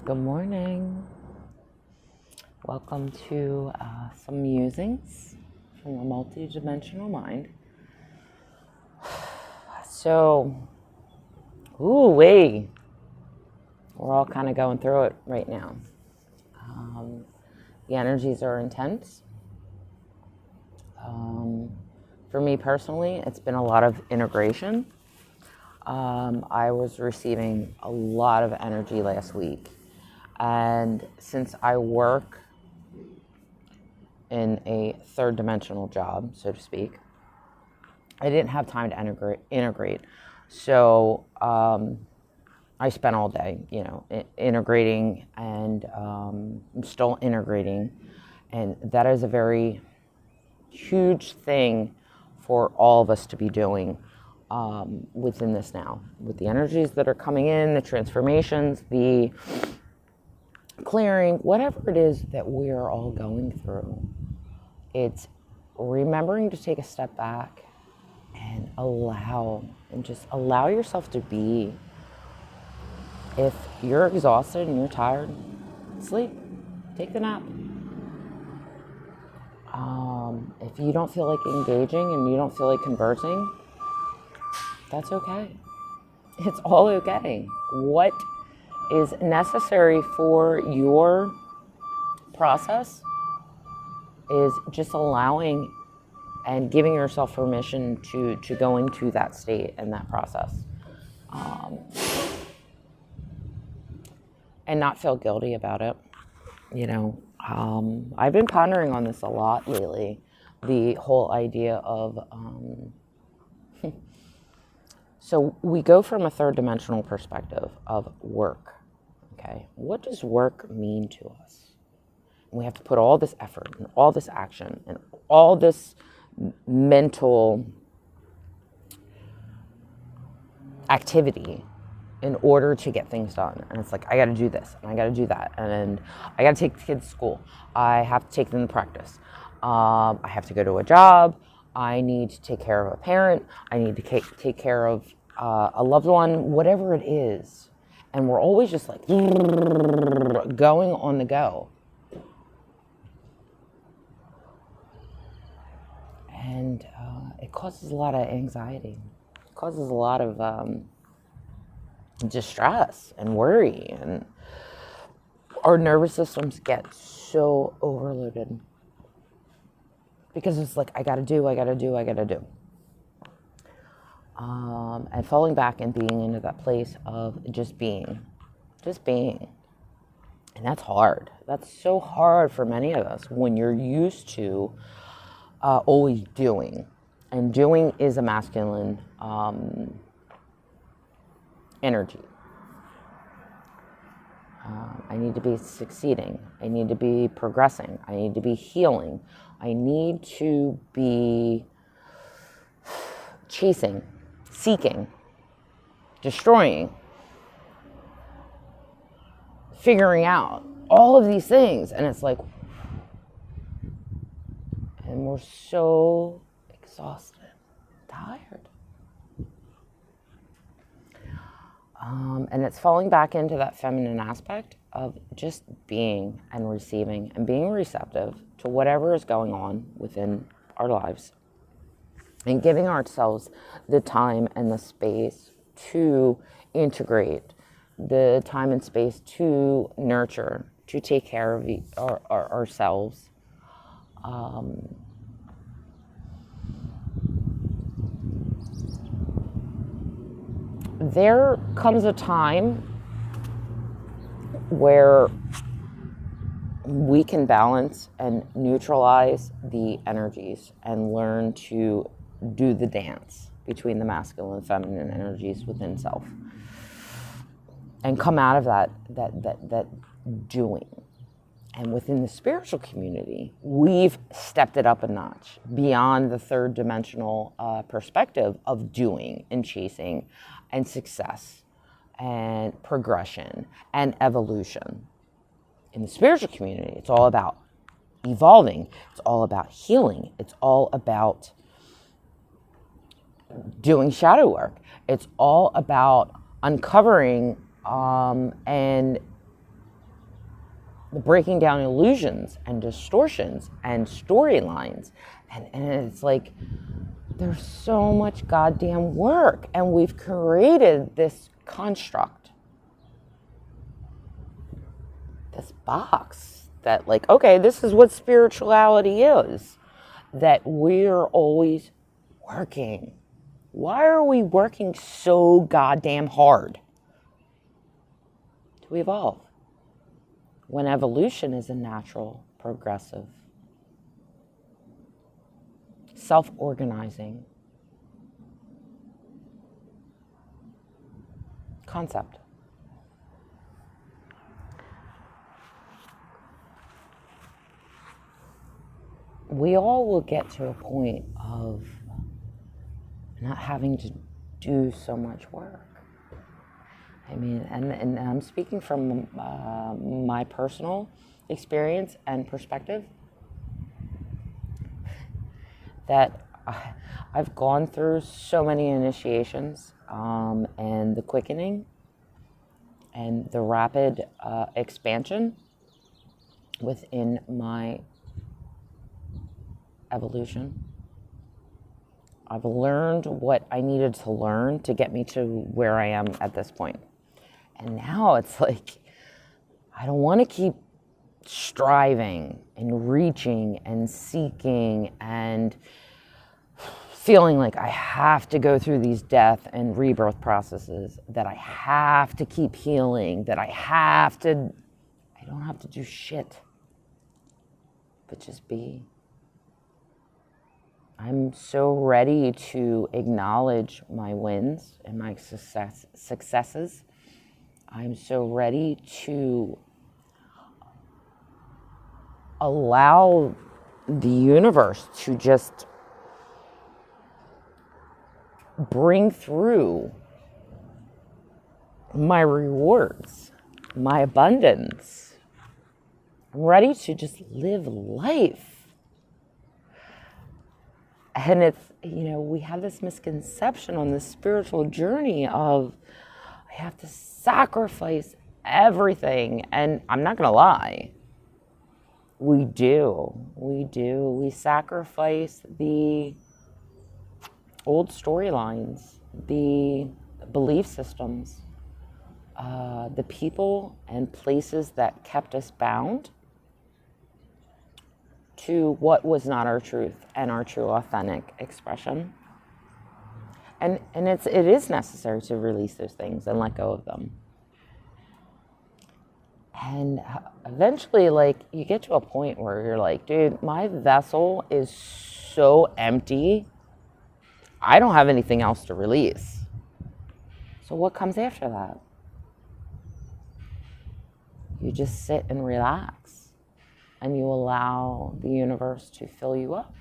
Good morning. Welcome to some musings from a multi-dimensional mind. So, we're all kind of going through it right now. The energies are intense. For me personally, it's been a lot of integration. I was receiving a lot of energy last week. And since I work in a third dimensional job, so to speak, I didn't have time to integrate. So I spent all day, integrating, and I'm still integrating. And that is a very huge thing for all of us to be doing within this now, with the energies that are coming in, the transformations, the clearing, whatever it is that we are all going through. It's remembering to take a step back and just allow yourself to be. If you're exhausted and you're tired, sleep, take the nap. If you don't feel like engaging and you don't feel like conversing, that's okay. It's all okay. What is necessary for your process is just allowing and giving yourself permission to go into that state and that process. And not feel guilty about it. I've been pondering on this a lot lately. The whole idea of, so we go from a third dimensional perspective of work. Okay, what does work mean to us? And we have to put all this effort and all this action and all this mental activity in order to get things done. And it's like, I got to do this and I got to do that. And I got to take the kids to school. I have to take them to practice. I have to go to a job. I need to take care of a parent. I need to take care of a loved one, whatever it is. And we're always just like going on the go. And it causes a lot of anxiety. It causes a lot of distress and worry, and our nervous systems get so overloaded because it's like, I gotta do. And falling back and being into that place of just being. And that's hard. That's so hard for many of us when you're used to always doing. And doing is a masculine energy. I need to be succeeding. I need to be progressing. I need to be healing. I need to be chasing, seeking, destroying, figuring out all of these things. And it's like, and we're so exhausted, tired. And it's falling back into that feminine aspect of just being and receiving and being receptive to whatever is going on within our lives, and giving ourselves the time and the space to integrate, the time and space to nurture, to take care of ourselves. There comes a time where we can balance and neutralize the energies and learn to do the dance between the masculine and feminine energies within self, and come out of that doing. And within the spiritual community, we've stepped it up a notch beyond the third dimensional perspective of doing and chasing and success and progression and evolution. In the spiritual community, it's all about evolving. It's all about healing. It's all about doing shadow work. It's all about uncovering and breaking down illusions and distortions and storylines. And it's like, there's so much goddamn work, and we've created this construct, this box that, like, okay, this is what spirituality is, that we're always working. Why are we working so goddamn hard to evolve when evolution is a natural, progressive, self-organizing concept? We all will get to a point of not having to do so much work. I mean, and I'm speaking from my personal experience and perspective, that I've gone through so many initiations, and the quickening and the rapid expansion within my evolution. I've learned what I needed to learn to get me to where I am at this point. And now it's like, I don't want to keep striving and reaching and seeking and feeling like I have to go through these death and rebirth processes, that I have to keep healing, that I don't have to do shit, but just be. I'm so ready to acknowledge my wins and my successes. I'm so ready to allow the universe to just bring through my rewards, my abundance. I'm ready to just live life. And it's, we have this misconception on this spiritual journey of, I have to sacrifice everything. And I'm not going to lie. We do. We sacrifice the old storylines, the belief systems, the people and places that kept us bound to what was not our truth and our true authentic expression. And it is necessary to release those things and let go of them. And eventually, like, you get to a point where you're like, dude, my vessel is so empty, I don't have anything else to release. So what comes after that? You just sit and relax. And you allow the universe to fill you up,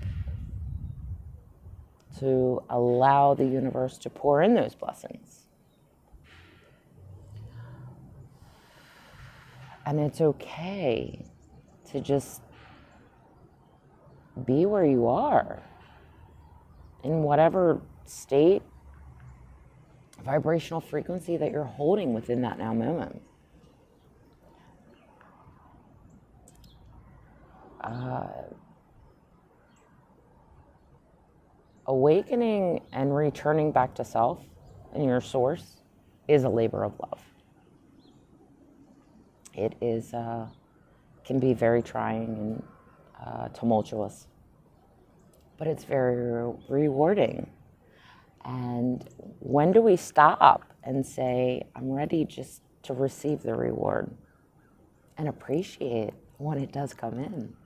to allow the universe to pour in those blessings. And it's okay to just be where you are, in whatever state, vibrational frequency that you're holding within that now moment. Awakening and returning back to self and your source is a labor of love. It is can be very trying and tumultuous, but it's very rewarding. And when do we stop and say, I'm ready just to receive the reward and appreciate when it does come in,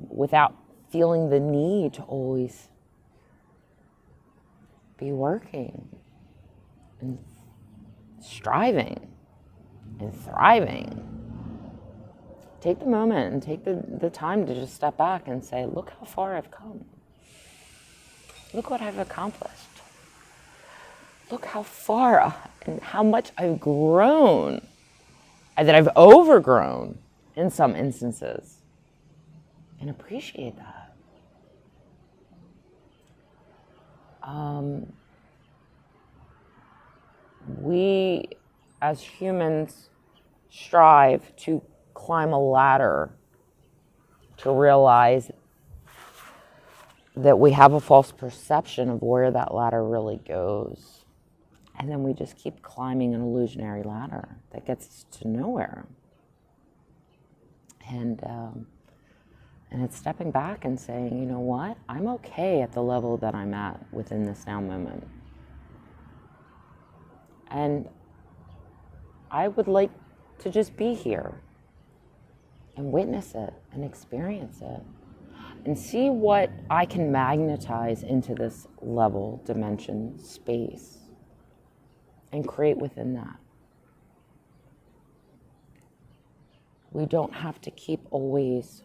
without feeling the need to always be working and striving and thriving. Take the moment and take the time to just step back and say, look how far I've come. Look what I've accomplished. Look how far and how much I've grown, and that I've overgrown in some instances. And appreciate that. We, as humans, strive to climb a ladder to realize that we have a false perception of where that ladder really goes. And then we just keep climbing an illusionary ladder that gets us to nowhere. And it's stepping back and saying, you know what? I'm okay at the level that I'm at within this now moment. And I would like to just be here and witness it and experience it and see what I can magnetize into this level, dimension, space, and create within that. We don't have to keep always.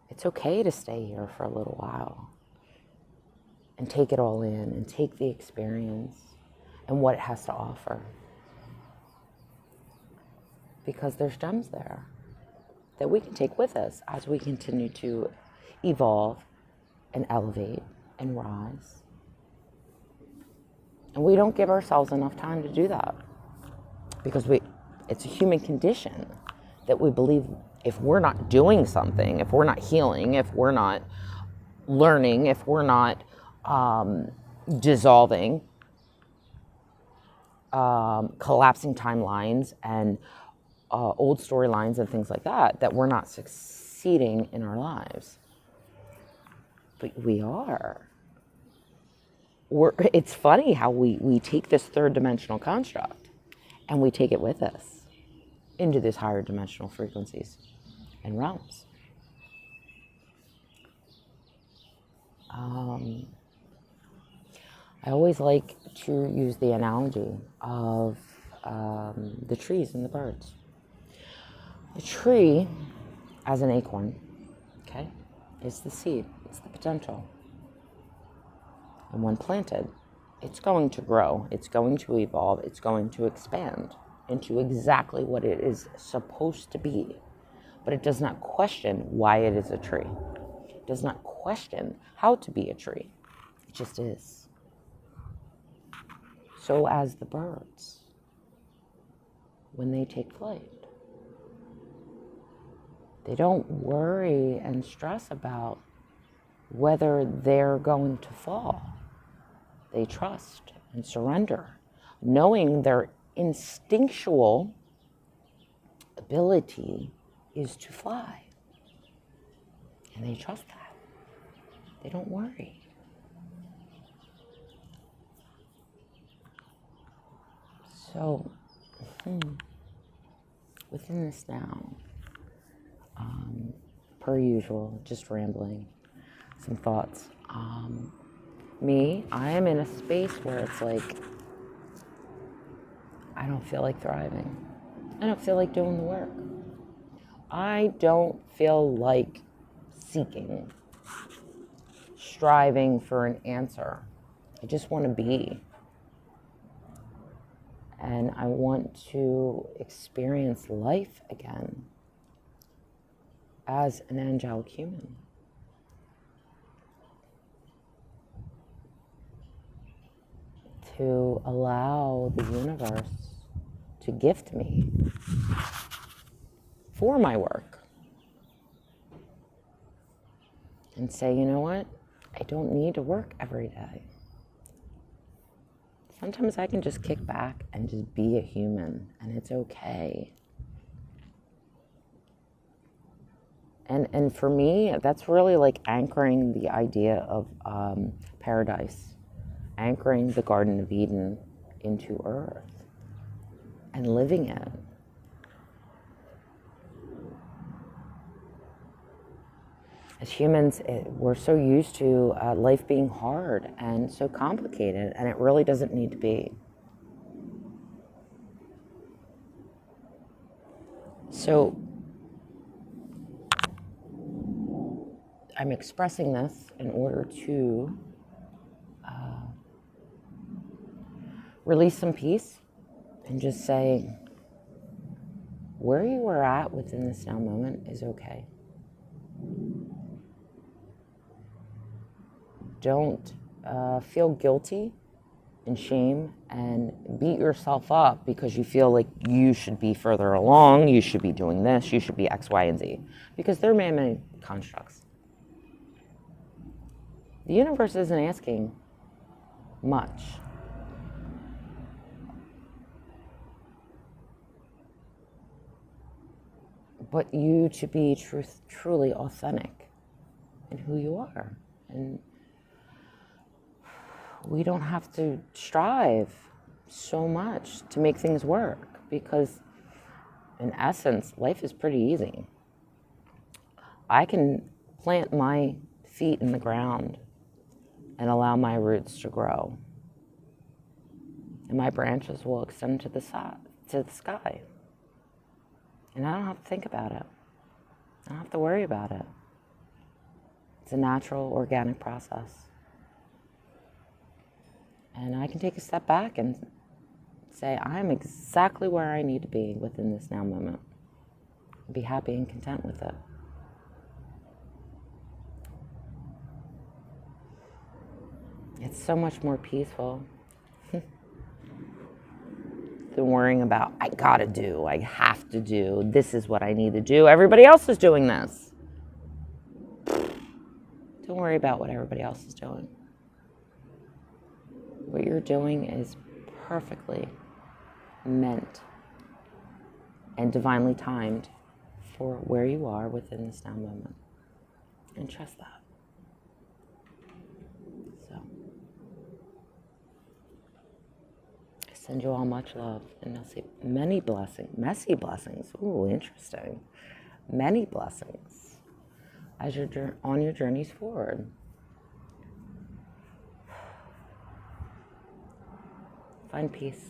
It's okay to stay here for a little while and take it all in and take the experience and what it has to offer. Because there's gems there that we can take with us as we continue to evolve and elevate and rise. And we don't give ourselves enough time to do that because it's a human condition that we believe if we're not doing something, if we're not healing, if we're not learning, if we're not dissolving, collapsing timelines and old storylines and things like that, that we're not succeeding in our lives. But we are. It's funny how we take this third dimensional construct and we take it with us into these higher dimensional frequencies and realms. I always like to use the analogy of the trees and the birds. The tree, as an acorn, okay, is the seed, it's the potential. And when planted, it's going to grow, it's going to evolve, it's going to expand into exactly what it is supposed to be. But it does not question why it is a tree. It does not question how to be a tree. It just is. So as the birds, when they take flight, they don't worry and stress about whether they're going to fall. They trust and surrender, knowing their instinctual ability is to fly. And they trust that. They don't worry. So, within this now, per usual, just rambling, some thoughts. I am in a space where it's like, I don't feel like thriving. I don't feel like doing the work. I don't feel like seeking, striving for an answer. I just want to be. And I want to experience life again as an angelic human. To allow the universe to gift me for my work. And say, you know what? I don't need to work every day. Sometimes I can just kick back and just be a human, and it's okay. And for me, that's really like anchoring the idea of paradise, anchoring the Garden of Eden into earth and living it. As humans, we're so used to life being hard and so complicated, and it really doesn't need to be. So I'm expressing this in order to release some peace and just say, where you are at within this now moment is okay. Don't feel guilty and shame and beat yourself up because you feel like you should be further along, you should be doing this, you should be X, Y, and Z. Because they're man-made constructs. The universe isn't asking much. But you to be truly authentic in who you are. And we don't have to strive so much to make things work, because in essence, life is pretty easy. I can plant my feet in the ground and allow my roots to grow. And my branches will extend to the sky. And I don't have to think about it. I don't have to worry about it. It's a natural, organic process. And I can take a step back and say, I'm exactly where I need to be within this now moment. Be happy and content with it. It's so much more peaceful than worrying about, I gotta do, I have to do, this is what I need to do. Everybody else is doing this. Don't worry about what everybody else is doing. What you're doing is perfectly meant and divinely timed for where you are within this now moment. And trust that. So, I send you all much love, and I'll say many blessings, messy blessings. Ooh, interesting. Many blessings as you're on your journeys forward. Find peace.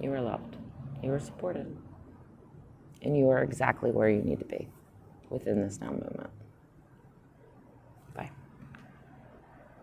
You are loved. You are supported. And you are exactly where you need to be within this now moment.